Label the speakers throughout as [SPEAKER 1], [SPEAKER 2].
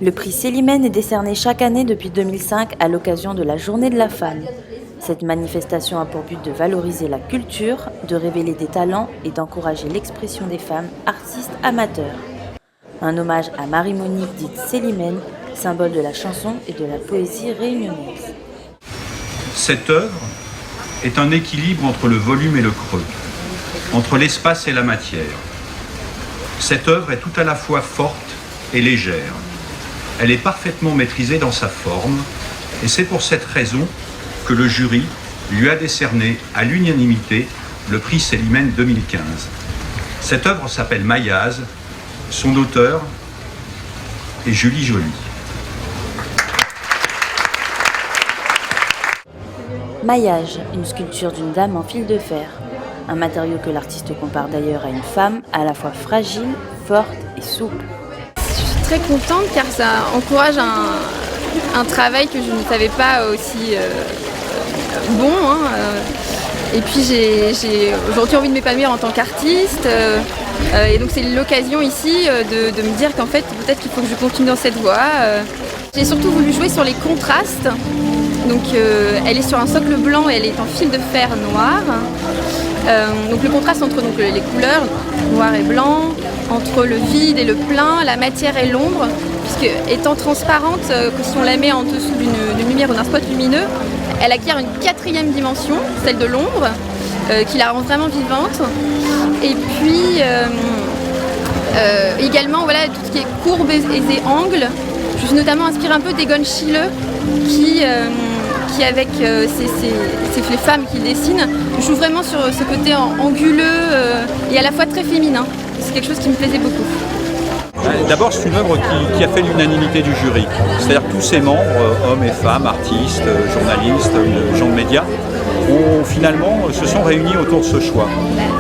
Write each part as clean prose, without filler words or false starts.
[SPEAKER 1] Le prix Célimène est décerné chaque année depuis 2005 à l'occasion de la Journée de la femme. Cette manifestation a pour but de valoriser la culture, de révéler des talents et d'encourager l'expression des femmes artistes amateurs. Un hommage à Marie-Monique dite Célimène, symbole de la chanson et de la poésie réunionnaise.
[SPEAKER 2] Cette œuvre est un équilibre entre le volume et le creux, entre l'espace et la matière. Cette œuvre est tout à la fois forte et légère. Elle est parfaitement maîtrisée dans sa forme et c'est pour cette raison que le jury lui a décerné à l'unanimité le prix Célimène 2015. Cette œuvre s'appelle Maillaz, son auteur est Julie Joly.
[SPEAKER 1] Maillage, une sculpture d'une dame en fil de fer. Un matériau que l'artiste compare d'ailleurs à une femme à la fois fragile, forte et souple.
[SPEAKER 3] Je suis très contente car ça encourage un travail que je ne savais pas aussi bon. Et puis j'ai aujourd'hui envie de m'épanouir en tant qu'artiste. Et donc c'est l'occasion ici de me dire qu'en fait peut-être qu'il faut que je continue dans cette voie. J'ai surtout voulu jouer sur les contrastes. Donc elle est sur un socle blanc et elle est en fil de fer noir. Donc le contraste entre les couleurs, noir et blanc, entre le vide et le plein, la matière et l'ombre, puisque étant transparente, si on la met en dessous d'une lumière ou d'un spot lumineux, elle acquiert une quatrième dimension, celle de l'ombre, qui la rend vraiment vivante. Et puis également voilà, tout ce qui est courbe et angles. Je suis notamment inspirée un peu d'Egon Schiele qui avec les femmes qu'il dessine, joue vraiment sur ce côté anguleux et à la fois très féminin. C'est quelque chose qui me plaisait beaucoup.
[SPEAKER 2] D'abord, c'est une œuvre qui a fait l'unanimité du jury. C'est-à-dire que tous ses membres, hommes et femmes, artistes, journalistes, gens de médias, finalement se sont réunis autour de ce choix.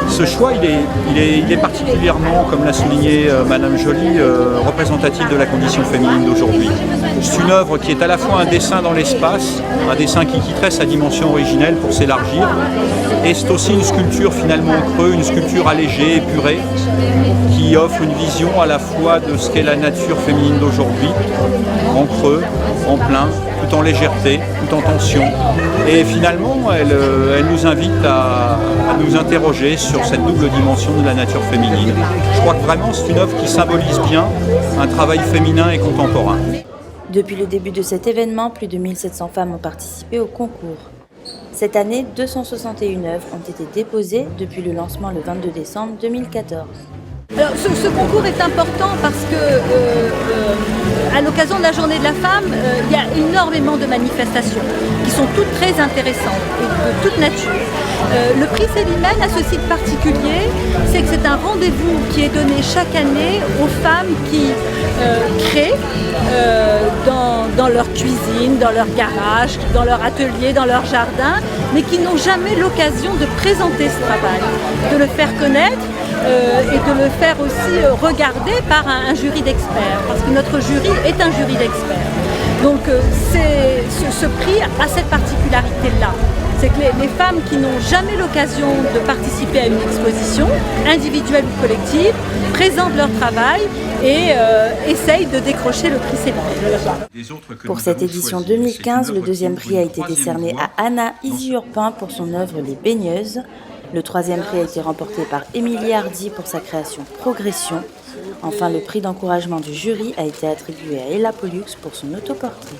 [SPEAKER 2] Ce choix, il est particulièrement, comme l'a souligné Madame Joly, représentatif de la condition féminine d'aujourd'hui. C'est une œuvre qui est à la fois un dessin dans l'espace, un dessin qui quitterait sa dimension originelle pour s'élargir, et c'est aussi une sculpture finalement en creux, une sculpture allégée, épurée, qui offre une vision à la fois de ce qu'est la nature féminine d'aujourd'hui, en creux, en plein, tout en légèreté, tout en tension. Et finalement, elle nous invite à nous interroger sur cette double dimension de la nature féminine. Je crois que vraiment c'est une œuvre qui symbolise bien un travail féminin et contemporain.
[SPEAKER 1] Depuis le début de cet événement, plus de 1700 femmes ont participé au concours. Cette année, 261 œuvres ont été déposées depuis le lancement le 22 décembre 2014.
[SPEAKER 4] Alors, ce concours est important parce que à l'occasion de la Journée de la femme, il y a énormément de manifestations qui sont toutes très intéressantes et de toute nature. Le prix Célimène a ceci de particulier, c'est que c'est un rendez-vous qui est donné chaque année aux femmes qui créent dans leur cuisine, dans leur garage, dans leur atelier, dans leur jardin, mais qui n'ont jamais l'occasion de présenter ce travail, de le faire connaître et de le faire aussi regarder par un jury d'experts, parce que notre jury est un jury d'experts. Donc ce prix a cette particularité-là. C'est que les femmes qui n'ont jamais l'occasion de participer à une exposition, individuelle ou collective, présentent leur travail et essayent de décrocher le prix Célimène.
[SPEAKER 1] Pour cette édition 2015, le deuxième prix a été décerné à Anna Izy-Urpin pour son œuvre Les Baigneuses. Le troisième prix a été remporté par Émilie Hardy pour sa création Progression. Enfin, le prix d'encouragement du jury a été attribué à Ella Pollux pour son autoportrait.